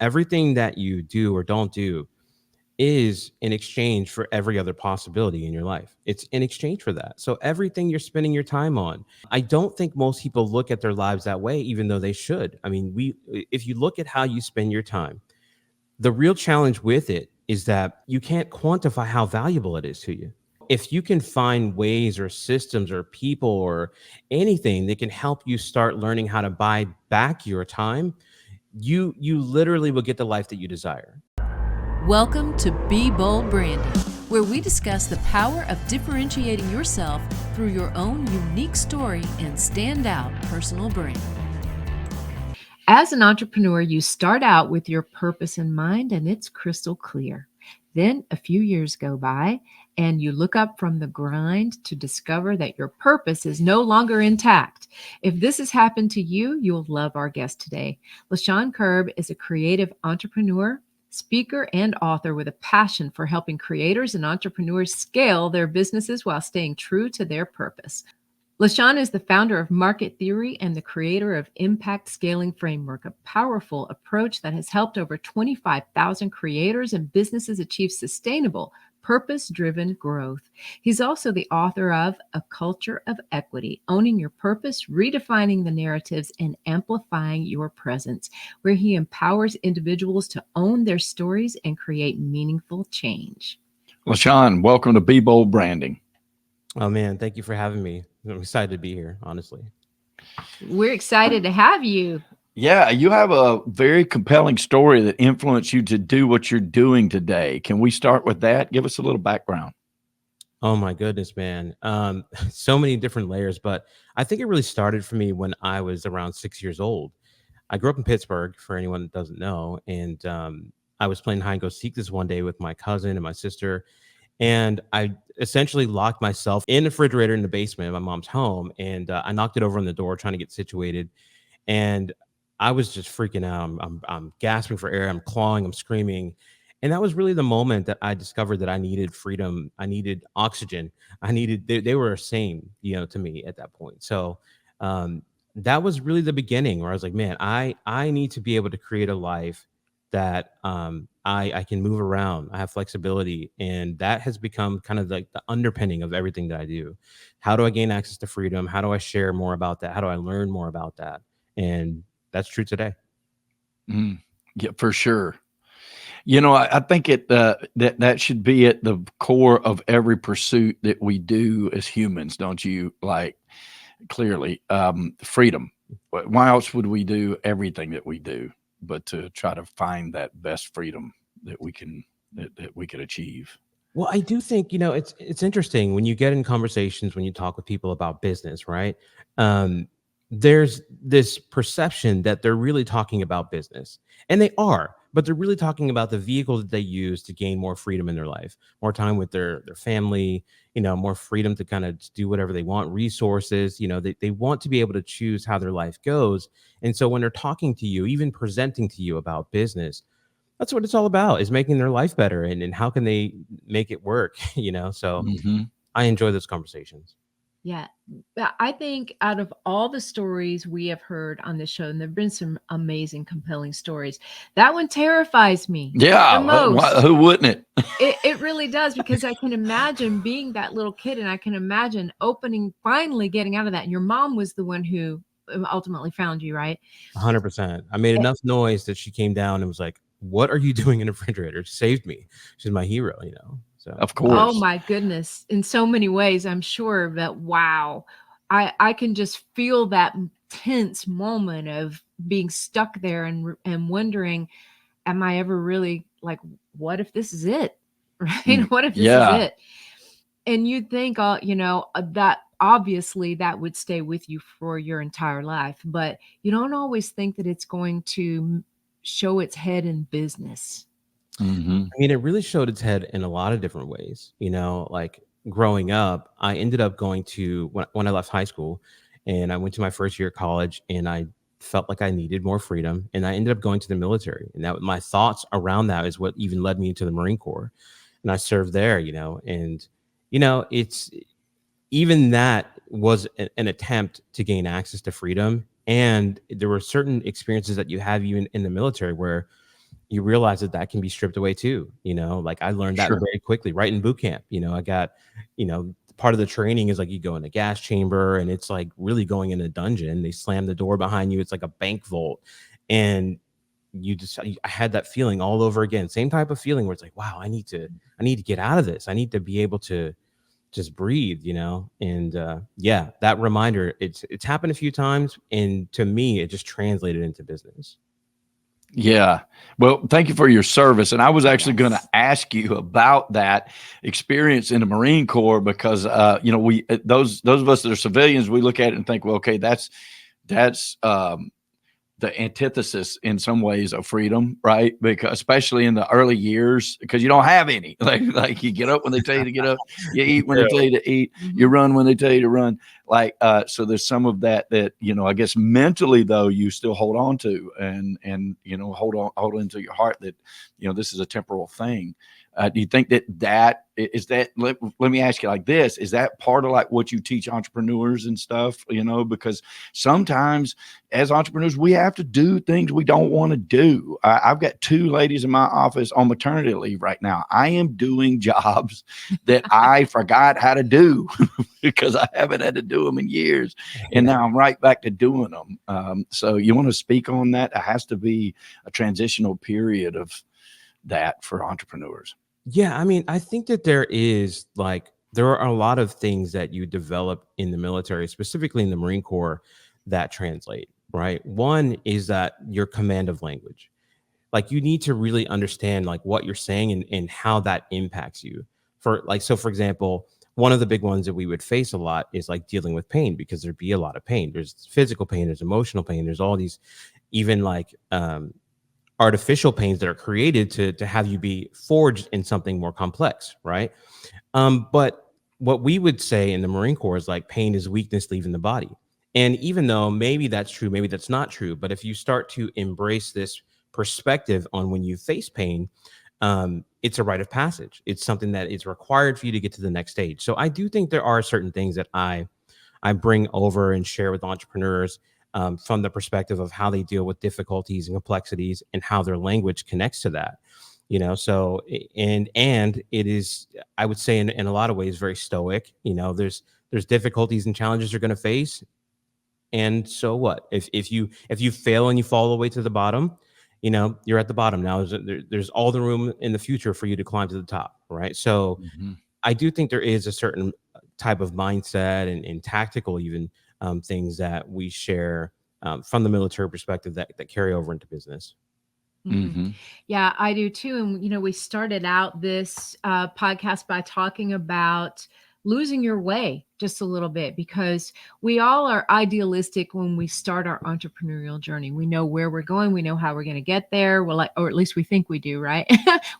Everything that you do or don't do is in exchange for every other possibility in your life. It's in exchange for that. So everything you're spending your time on, I don't think most people look at their lives that way, even though they should. I mean, if you look at how you spend your time, the real challenge with it is that you can't quantify how valuable it is to you. If you can find ways or systems or people or anything that can help you start learning how to buy back your time, you literally will get the life that you desire. Welcome to Be Bold Branding, where we discuss the power of differentiating yourself through your own unique story and standout personal brand. As an entrepreneur, you start out with your purpose in mind, and it's crystal clear. Then a few years go by, and you look up from the grind to discover that your purpose is no longer intact. If this has happened to you, you'll love our guest today. Lechon Kirb is a creative entrepreneur, speaker, and author with a passion for helping creators and entrepreneurs scale their businesses while staying true to their purpose. Lechon is the founder of Market Theory and the creator of Impact Scaling Framework, a powerful approach that has helped over 25,000 creators and businesses achieve sustainable, purpose-driven growth. He's also the author of A Culture of Equity, Owning Your Purpose, Redefining the Narratives, and Amplifying Your Presence, where he empowers individuals to own their stories and create meaningful change. Lechon, welcome to Be Bold Branding. Oh man, thank you for having me. I'm excited to be here, honestly. We're excited to have you. Yeah, you have a very compelling story that influenced you to do what you're doing today. Can we start with that? Give us a little background. Oh my goodness, man. So many different layers, but I think it really started for me when I was around 6 years old. I grew up in Pittsburgh, for anyone that doesn't know, and I was playing hide and go seek this one day with my cousin and my sister, and I essentially locked myself in the refrigerator in the basement of my mom's home, and I knocked it over on the door trying to get situated, and I was just freaking out. I'm gasping for air. I'm clawing. I'm screaming. And that was really the moment that I discovered that I needed freedom. I needed oxygen. They were the same, to me at that point. So that was really the beginning where I was like, man, I need to be able to create a life that I can move around. I have flexibility. And that has become kind of like the underpinning of everything that I do. How do I gain access to freedom? How do I share more about that? How do I learn more about that? And that's true today. Yeah, for sure. I think that should be at the core of every pursuit that we do as humans, don't you? Like, clearly, freedom. Why else would we do everything that we do, but to try to find that best freedom that we can achieve? Well, I do think, it's interesting when you get in conversations, when you talk with people about business, right? There's this perception that they're really talking about business, and they are, but they're really talking about the vehicle that they use to gain more freedom in their life, more time with their family, more freedom to kind of do whatever they want, resources, they want to be able to choose how their life goes. And so when they're talking to you, even presenting to you about business, that's what it's all about, is making their life better and how can they make it work, so I enjoy those conversations. Yeah, I think out of all the stories we have heard on this show, and there've been some amazing, compelling stories, that one terrifies me. Yeah, the most. Who wouldn't it? It really does, because I can imagine being that little kid, and I can imagine finally getting out of that. And your mom was the one who ultimately found you, right? 100%. I made enough noise that she came down and was like, "What are you doing in the refrigerator?" She saved me. She's my hero, So. Of course. Oh my goodness. In so many ways, I'm sure that, wow, I can just feel that tense moment of being stuck there and wondering, am I ever really, like, what if this is it? Right? What if this is it? And you'd think, that obviously that would stay with you for your entire life, but you don't always think that it's going to show its head in business. I mean, it really showed its head in a lot of different ways. Like growing up, I ended up going to, when I left high school, and I went to my first year of college, and I felt like I needed more freedom, and I ended up going to the military. And that, my thoughts around that is what even led me into the Marine Corps, and I served there. And it's even that was an attempt to gain access to freedom, and there were certain experiences that you have even in the military where you realize that that can be stripped away too. Like I learned that Sure. very quickly right in boot camp. I got, part of the training is like you go in a gas chamber and it's like really going in a dungeon. They slam the door behind you. It's like a bank vault. And I had that feeling all over again. Same type of feeling where it's like, wow, I need to get out of this. I need to be able to just breathe. And yeah, that reminder, it's happened a few times. And to me, it just translated into business. Yeah. Well, thank you for your service. And I was actually going to Yes. ask you about that experience in the Marine Corps because, we those of us that are civilians, we look at it and think, well, okay, that's the antithesis in some ways of freedom, right? Because especially in the early years, because you don't have any. Like you get up when they tell you to get up, you eat when they tell you to eat, you Mhm. run when they tell you to run. So there's some of that I guess mentally though you still hold on to and hold into your heart that this is a temporal thing. Do you think that is that? Let me ask you like this: is that part of like what you teach entrepreneurs and stuff? Because sometimes as entrepreneurs, we have to do things we don't want to do. I've got two ladies in my office on maternity leave right now. I am doing jobs that I forgot how to do because I haven't had to do them in years. And Yeah. now I'm right back to doing them. So you want to speak on that? It has to be a transitional period of that for entrepreneurs. Yeah, I mean, I think that there are a lot of things that you develop in the military, specifically in the Marine Corps, that translate, right? One is that your command of language. Like you need to really understand like what you're saying and how that impacts you. For example, one of the big ones that we would face a lot is like dealing with pain because there'd be a lot of pain. There's physical pain, there's emotional pain, there's all these even like artificial pains that are created to have you be forged in something more complex, right? But what we would say in the Marine Corps is like pain is weakness leaving the body. And even though maybe that's true, maybe that's not true, but if you start to embrace this perspective on when you face pain, it's a rite of passage. It's something that is required for you to get to the next stage. So I do think there are certain things that I bring over and share with entrepreneurs from the perspective of how they deal with difficulties and complexities and how their language connects to that. So and it is, I would say, in a lot of ways very stoic. There's difficulties and challenges you're going to face, and so what if you fail and you fall all the way to the bottom, you're at the bottom now. There's all the room in the future for you to climb to the top, right? So Mhm. I do think there is a certain type of mindset and tactical even things that we share from the military perspective that carry over into business. Mhm. Mhm. Yeah, I do too. And, we started out this podcast by talking about losing your way just a little bit because we all are idealistic when we start our entrepreneurial journey. We know where we're going, we know how we're going to get there. Well, or at least we think we do, right?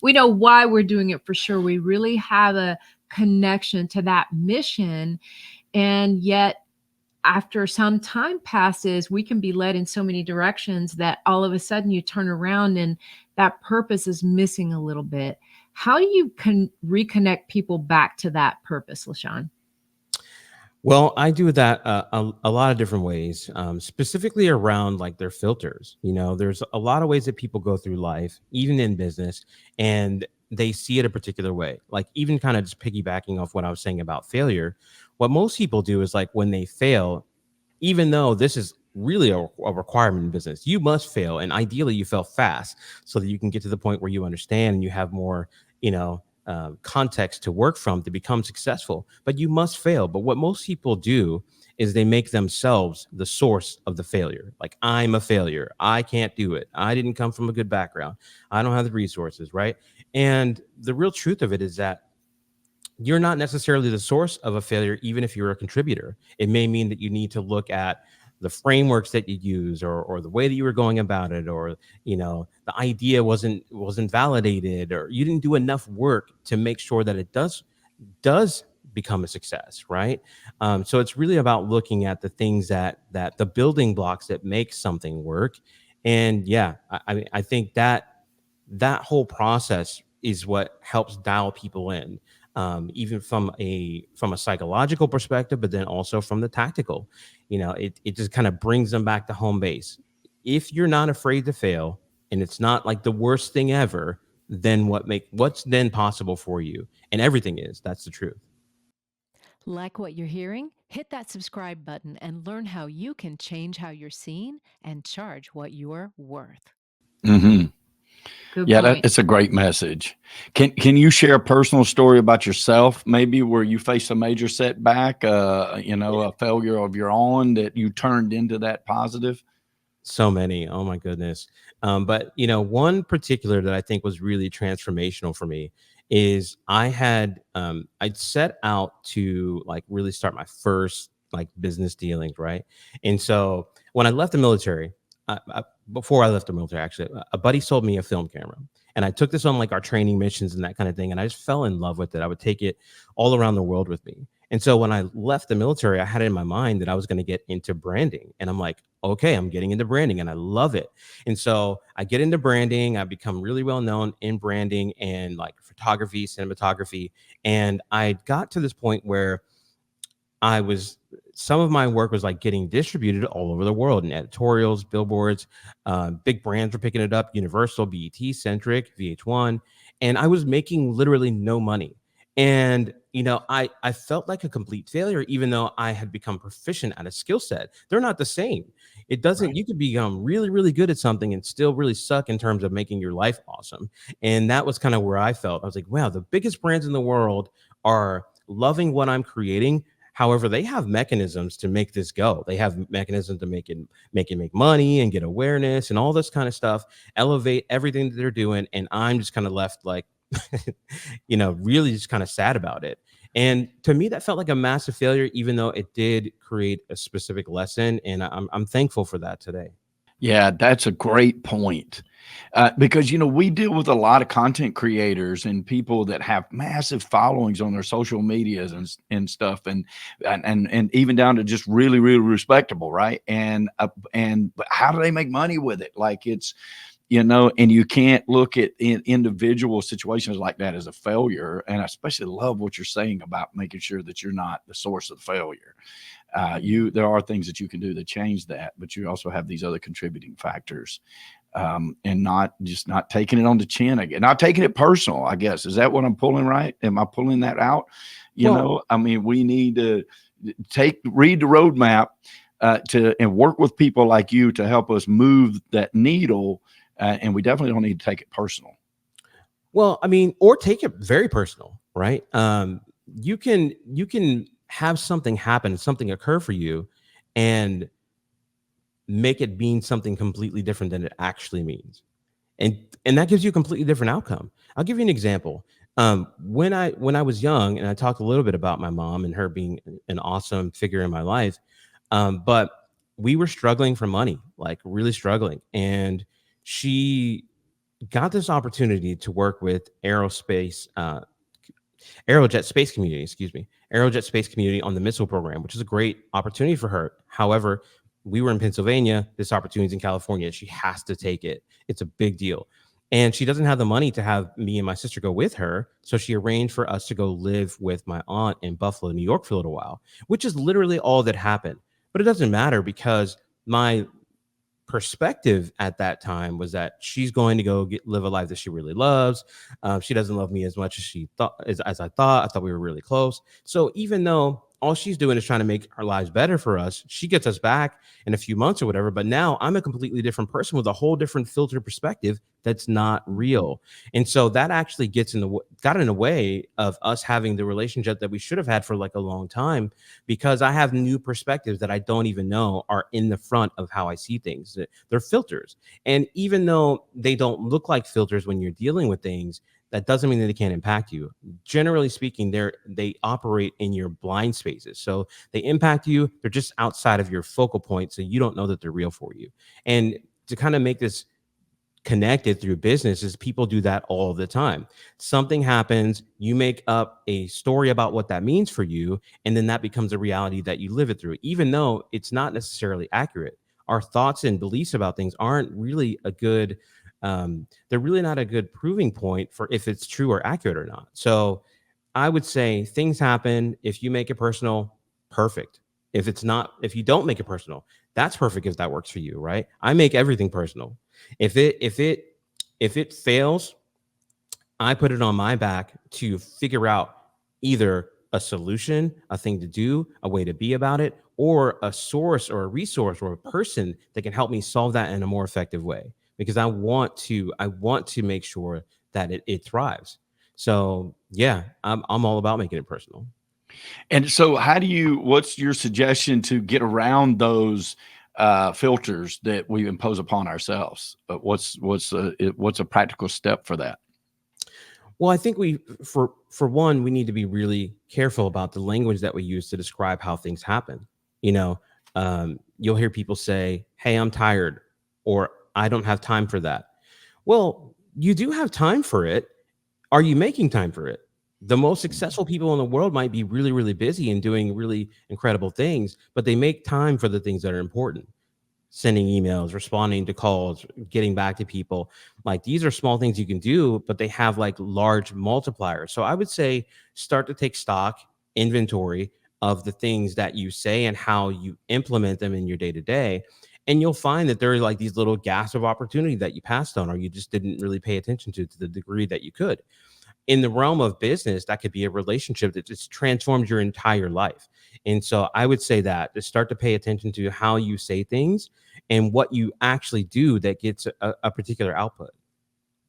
We know why we're doing it for sure. We really have a connection to that mission. And yet, after some time passes, we can be led in so many directions that all of a sudden you turn around and that purpose is missing a little bit. How do you reconnect people back to that purpose, LaShawn? Well, I do that a lot of different ways, specifically around like their filters. There's a lot of ways that people go through life, even in business, and they see it a particular way. Like even kind of just piggybacking off what I was saying about failure, what most people do is like when they fail, even though this is really a requirement in business, you must fail. And ideally, you fail fast so that you can get to the point where you understand and you have more, context to work from to become successful. But you must fail. But what most people do is they make themselves the source of the failure. Like, I'm a failure. I can't do it. I didn't come from a good background. I don't have the resources, right? And the real truth of it is that you're not necessarily the source of a failure, even if you're a contributor. It may mean that you need to look at the frameworks that you use or the way that you were going about it, or the idea wasn't validated, or you didn't do enough work to make sure that it does become a success, right? So it's really about looking at the things that the building blocks that make something work. And yeah, I think that whole process is what helps dial people in, even from a psychological perspective, but then also from the tactical. It just kind of brings them back to home base. If you're not afraid to fail and it's not like the worst thing ever, then what's then possible for you? And everything is. That's the truth. Like what you're hearing? Hit that subscribe button and learn how you can change how you're seen and charge what you're worth. Hmm. Good Yeah, point. it's a great message. Can you share a personal story about yourself, maybe where you faced a major setback, a failure of your own that you turned into that positive? So many. Oh my goodness. But one particular that I think was really transformational for me is I'd set out to like really start my first like business dealings, right? And so when I left the military, before I left the military, actually, a buddy sold me a film camera, and I took this on like our training missions and that kind of thing, and I just fell in love with it. I would take it all around the world with me. And so when I left the military, I had it in my mind that I was going to get into branding. And I'm like, okay, I'm getting into branding and I love it. And so I get into branding. I become really well known in branding and like photography, cinematography. And I got to this point where I was some of my work was like getting distributed all over the world in editorials, billboards, big brands were picking it up, Universal, BET, Centric, VH1, and I was making literally no money. And I felt like a complete failure, even though I had become proficient at a skill set. They're not the same. It doesn't. Right. You could become really, really good at something and still really suck in terms of making your life awesome. And that was kind of where I felt. I was like, wow, the biggest brands in the world are loving what I'm creating. However, they have mechanisms to make this go. They have mechanisms to make money and get awareness and all this kind of stuff, elevate everything that they're doing. And I'm just kind of left like, really just kind of sad about it. And to me, that felt like a massive failure, even though it did create a specific lesson. And I'm thankful for that today. Yeah, that's a great point. Because we deal with a lot of content creators and people that have massive followings on their social medias and stuff, and even down to just really, really respectable, right? But how do they make money with it? Like and you can't look at individual situations like that as a failure. And I especially love what you're saying about making sure that you're not the source of failure. There are things that you can do to change that, but you also have these other contributing factors, and not taking it on the chin again, not taking it personal. I guess, is that what I'm pulling right? Am I pulling that out? I mean, we need to read the roadmap, and work with people like you to help us move that needle. And we definitely don't need to take it personal. Well, I mean, or take it very personal, right? You can have something happen, something occur for you, and make it mean something completely different than it actually means, and that gives you a completely different outcome. I'll give you an example. When I was young, and I talked a little bit about my mom and her being an awesome figure in my life, but we were struggling for money, like really struggling, and she got this opportunity to work with Aerojet Space Community, excuse me, Aerojet Space Community on the missile program, which is a great opportunity for her. However, we were in Pennsylvania. This opportunity is in California. She has to take it. It's a big deal. And she doesn't have the money to have me and my sister go with her. So she arranged for us to go live with my aunt in Buffalo, New York for a little while, which is literally all that happened. But it doesn't matter because my perspective at that time was that she's going to go live a life that she really loves. She doesn't love me as much as she thought, as I thought. I thought we were really close. So even though all she's doing is trying to make our lives better for us, she gets us back in a few months or whatever. But now I'm a completely different person with a whole different filtered perspective that's not real. And so that actually got in the way of us having the relationship that we should have had for like a long time, because I have new perspectives that I don't even know are in the front of how I see things. They're filters. And even though they don't look like filters when you're dealing with things, that doesn't mean that they can't impact you. Generally speaking, they operate in your blind spaces. So they impact you. They're just outside of your focal point. So you don't know that they're real for you. And to kind of make this connected through business is people do that all the time. Something happens, you make up a story about what that means for you, and then that becomes a reality that you live it through, even though it's not necessarily accurate. Our thoughts and beliefs about things aren't really they're really not a good proving point for if it's true or accurate or not. So I would say things happen. If you make it personal, perfect. If you don't make it personal, that's perfect if that works for you, right? I make everything personal. If it fails, I put it on my back to figure out either a solution, a thing to do, a way to be about it, or a source or a resource or a person that can help me solve that in a more effective way. Because I want to make sure that it thrives. So yeah, I'm all about making it personal. And so what's your suggestion to get around those filters that we impose upon ourselves? What's a practical step for that? Well, I think for one, we need to be really careful about the language that we use to describe how things happen. You know, you'll hear people say, "Hey, I'm tired," or "I don't have time for that." Well, you do have time for it. Are you making time for it? The most successful people in the world might be really, really busy and doing really incredible things, but they make time for the things that are important. Sending emails, responding to calls, getting back to people. Like these are small things you can do, but they have like large multipliers. So I would say start to take stock, inventory of the things that you say and how you implement them in your day to day. And you'll find that there are like these little gaps of opportunity that you passed on or you just didn't really pay attention to the degree that you could. In the realm of business, that could be a relationship that just transforms your entire life. And so I would say that to start to pay attention to how you say things and what you actually do that gets a particular output.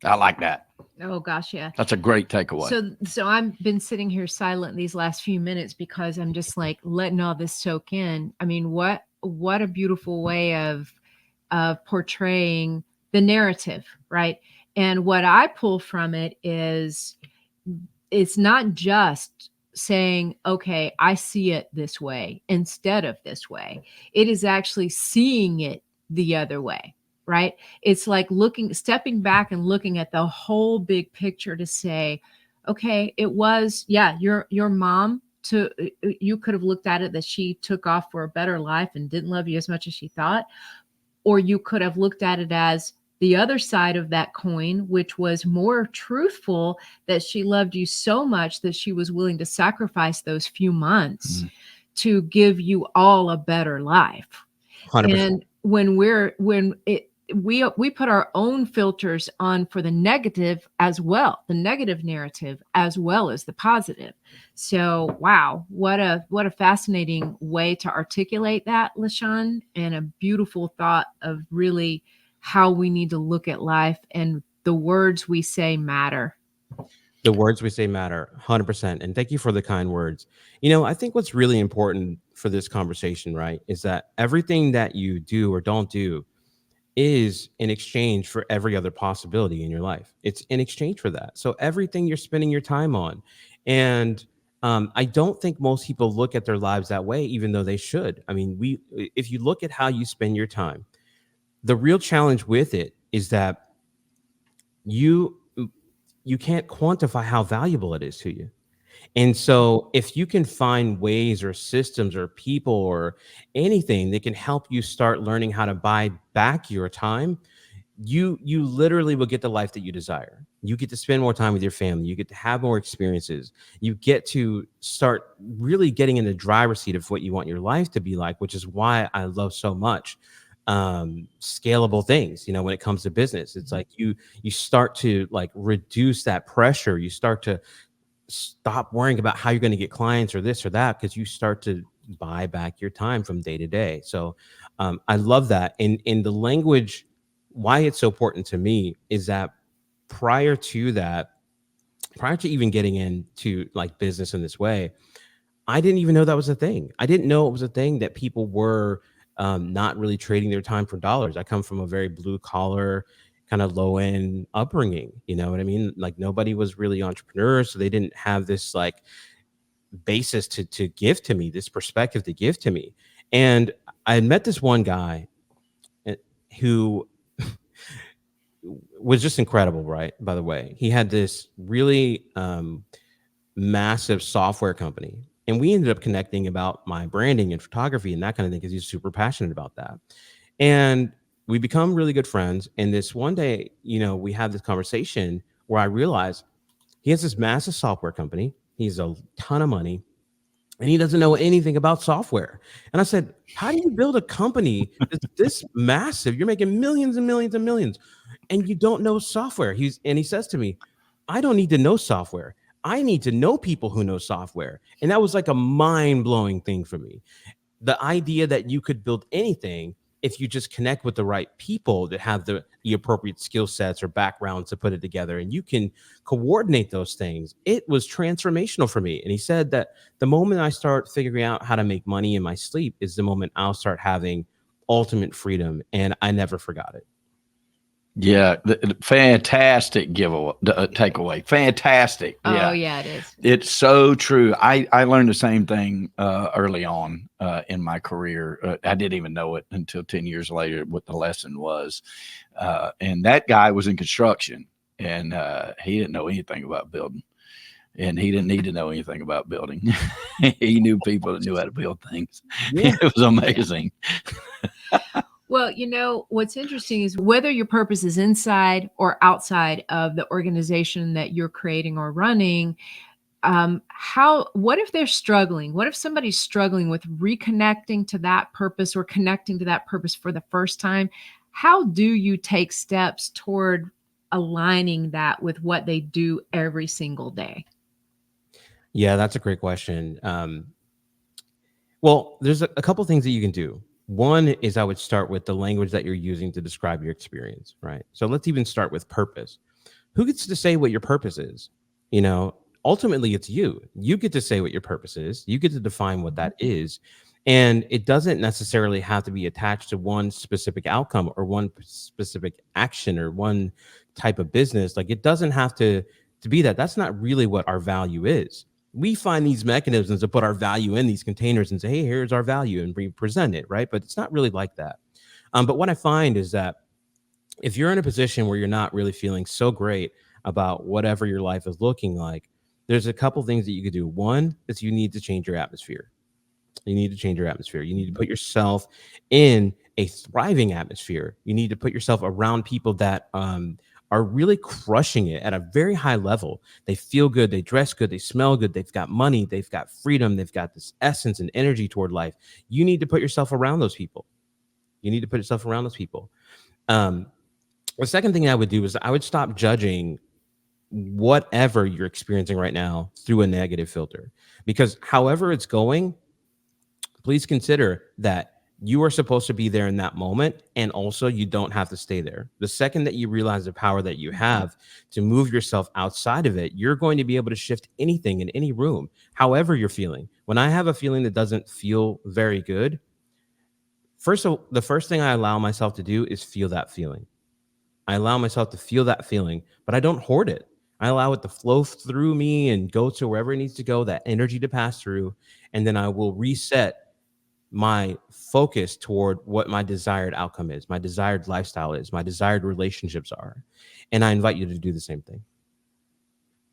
I like that. Oh gosh, yeah. That's a great takeaway. So I've been sitting here silent these last few minutes because I'm just like letting all this soak in. I mean, what a beautiful way of portraying the narrative, right? And what I pull from it is it's not just saying, okay, I see it this way instead of this way. It is actually seeing it the other way, right? It's like stepping back and looking at the whole big picture to say, okay, it was, yeah, your mom you could have looked at it that she took off for a better life and didn't love you as much as she thought. Or you could have looked at it as the other side of that coin, which was more truthful, that she loved you so much that she was willing to sacrifice those few months to give you all a better life. 100%. And we put our own filters on for the negative as well, the negative narrative as well as the positive. So, wow, what a fascinating way to articulate that, Lechon, and a beautiful thought of really how we need to look at life and the words we say matter. The words we say matter 100%. And thank you for the kind words. You know, I think what's really important for this conversation, right, is that everything that you do or don't do is in exchange for every other possibility in your life. It's in exchange for that. So everything you're spending your time on. And I don't think most people look at their lives that way, even though they should. I mean, if you look at how you spend your time, the real challenge with it is that you can't quantify how valuable it is to you. And so if you can find ways or systems or people or anything that can help you start learning how to buy back your time, you literally will get the life that you desire. You get to spend more time with your family. You get to have more experiences. You get to start really getting in the driver's seat of what you want your life to be like, which is why I love so much scalable things. You know, when it comes to business, it's like you start to like reduce that pressure. You start to stop worrying about how you're going to get clients or this or that, because you start to buy back your time from day to day. So I love that. And in the language, why it's so important to me is that prior to even getting into like business in this way, I didn't even know that was a thing. I didn't know it was a thing that people were not really trading their time for dollars. I come from a very blue collar, kind of low end upbringing. You know what I mean? Like nobody was really entrepreneurs, so they didn't have this like basis to give to me, this perspective to give to me. And I had met this one guy who was just incredible, right? By the way, he had this really massive software company. And we ended up connecting about my branding and photography and that kind of thing because he's super passionate about that. And we become really good friends. And this one day, you know, we had this conversation where I realized he has this massive software company. He's a ton of money. and he doesn't know anything about software. And I said, how do you build a company that's this massive? You're making millions and millions and millions, and you don't know software. And he says to me, I don't need to know software. I need to know people who know software. And that was like a mind-blowing thing for me. The idea that you could build anything if you just connect with the right people that have the appropriate skill sets or backgrounds to put it together, and you can coordinate those things. It was transformational for me. And he said that the moment I start figuring out how to make money in my sleep is the moment I'll start having ultimate freedom. And I never forgot it. Yeah, fantastic takeaway. Fantastic. Oh, yeah, it is. It's so true. I learned the same thing early on in my career. I didn't even know it until 10 years later what the lesson was. And that guy was in construction, and he didn't know anything about building. And he didn't need to know anything about building. He knew people that knew how to build things. Yeah. It was amazing. Well, you know, what's interesting is whether your purpose is inside or outside of the organization that you're creating or running, what if they're struggling? What if somebody's struggling with reconnecting to that purpose or connecting to that purpose for the first time? How do you take steps toward aligning that with what they do every single day? Yeah, that's a great question. Well, there's a couple things that you can do. One is I would start with the language that you're using to describe your experience, right? So let's even start with purpose. Who gets to say what your purpose is? You know, ultimately it's you. You get to say what your purpose is. You get to define what that is. And it doesn't necessarily have to be attached to one specific outcome or one specific action or one type of business. Like, it doesn't have to be that. That's not really what our value is. We find these mechanisms to put our value in these containers and say, hey, here's our value, and we present it, right? But it's not really like that. But what I find is that if you're in a position where you're not really feeling so great about whatever your life is looking like, there's a couple things that you could do. One is you need to change your atmosphere. You need to change your atmosphere. You need to put yourself in a thriving atmosphere. You need to put yourself around people that are really crushing it at a very high level. They feel good, they dress good, they smell good, they've got money, they've got freedom, they've got this essence and energy toward life. You need to put yourself around those people. You need to put yourself around those people. The second thing I would do is I would stop judging whatever you're experiencing right now through a negative filter, because however it's going, please consider that you are supposed to be there in that moment. And also you don't have to stay there. The second that you realize the power that you have to move yourself outside of it, you're going to be able to shift anything in any room, however you're feeling. When I have a feeling that doesn't feel very good, the first thing I allow myself to do is feel that feeling. I allow myself to feel that feeling, but I don't hoard it. I allow it to flow through me and go to wherever it needs to go, that energy to pass through. And then I will reset my focus toward what my desired outcome is, my desired lifestyle is, my desired relationships are. And I invite you to do the same thing.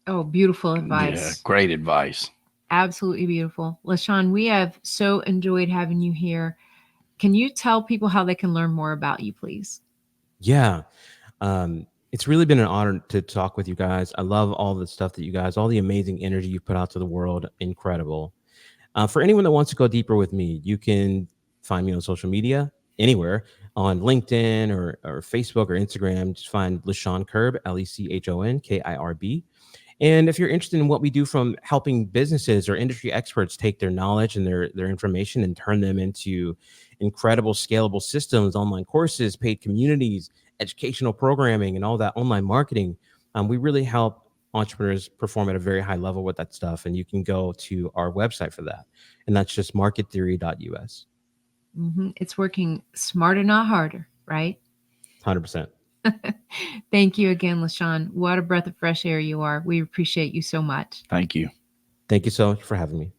Oh, beautiful advice. Yeah, great advice. Absolutely beautiful. Lechon, we have so enjoyed having you here. Can you tell people how they can learn more about you, please? Yeah. It's really been an honor to talk with you guys. I love all the stuff that you guys, all the amazing energy you put out to the world. Incredible. For anyone that wants to go deeper with me, you can find me on social media, anywhere, on LinkedIn or Facebook or Instagram. Just find Lechon Kirb, LechonkIRB. And if you're interested in what we do from helping businesses or industry experts take their knowledge and their information and turn them into incredible scalable systems, online courses, paid communities, educational programming, and all that online marketing, we really help entrepreneurs perform at a very high level with that stuff. And you can go to our website for that. And that's just markettheory.us. It's working smarter, not harder, right? 100%. Thank you again, Lechon. What a breath of fresh air you are. We appreciate you so much. Thank you. Thank you so much for having me.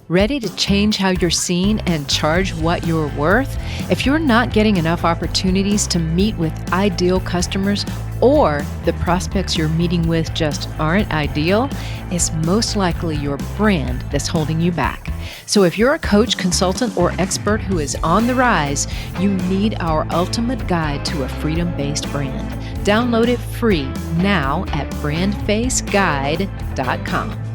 Ready to change how you're seen and charge what you're worth? If you're not getting enough opportunities to meet with ideal customers, or the prospects you're meeting with just aren't ideal, it's most likely your brand that's holding you back. So if you're a coach, consultant, or expert who is on the rise, you need our ultimate guide to a freedom-based brand. Download it free now at BrandFaceGuide.com.